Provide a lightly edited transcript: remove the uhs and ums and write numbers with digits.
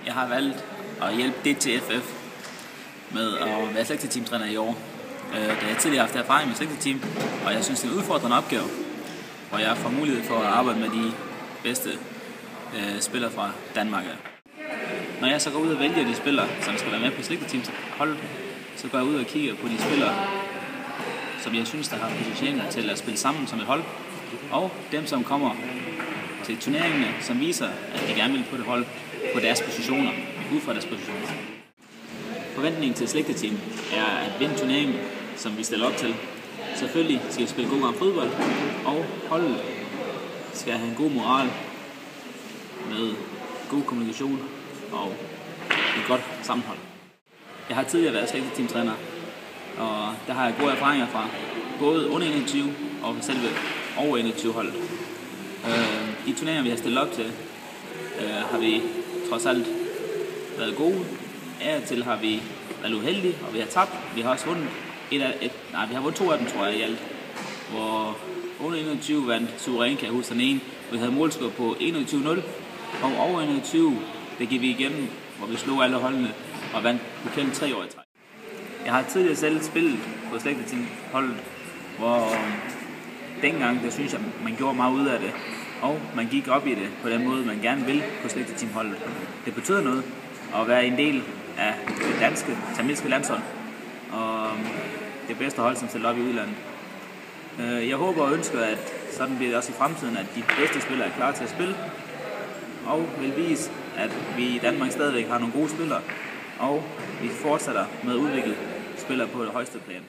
Jeg har valgt at hjælpe DTFF med at være selektiv-teamtræner i år. Da jeg tidligere har haft erfaring med selektiv-team, og jeg synes, det er en udfordrende opgave, hvor jeg får mulighed for at arbejde med de bedste spillere fra Danmark. Når jeg så går ud og vælger de spillere, som skal være med på selektiv-teamholdet, så går jeg ud og kigger på de spillere, som jeg synes, der har potentiale til at spille sammen som et hold, og dem, som kommer til turneringene, som viser, at de gerne vil på det hold på deres positioner, ud fra deres positioner. Forventningen til selektiv-team er at vinde turneringen, som vi stiller op til. Selvfølgelig skal vi spille god gang fodbold, og holdet skal have en god moral med god kommunikation og et godt sammenhold. Jeg har tidligere været selektiv-teamtræner, og der har jeg gode erfaringer fra både under 21 og selve over 21 holdet. De turneringer, vi har stillet op til, har vi trods alt været gode. Af og til har vi været uheldige, og vi har tabt. Vi har også vundet vi har vundet 2 af dem, tror jeg, i alt. Hvor under 21 vandt suveræn, kan jeg huske, den ene. Vi havde målscore på 21-0, og over 21, det gik vi igennem, hvor vi slog alle holdene og vandt pokalen 3 år i træk. Jeg har tidligere selv spillet på selektiv-teamholdet, hvor dengang, der synes jeg, man gjorde meget ud af det, og man gik op i det på den måde, man gerne vil på selektiv-teamholdet. Det betyder noget at være en del af det danske, tamilske landshold, og det bedste hold, som stiller op i udlandet. Jeg håber og ønsker, at sådan bliver det også i fremtiden, at de bedste spillere er klar til at spille, og vil vise, at vi i Danmark stadigvæk har nogle gode spillere, og vi fortsætter med at udvikle spillere på det højeste plan.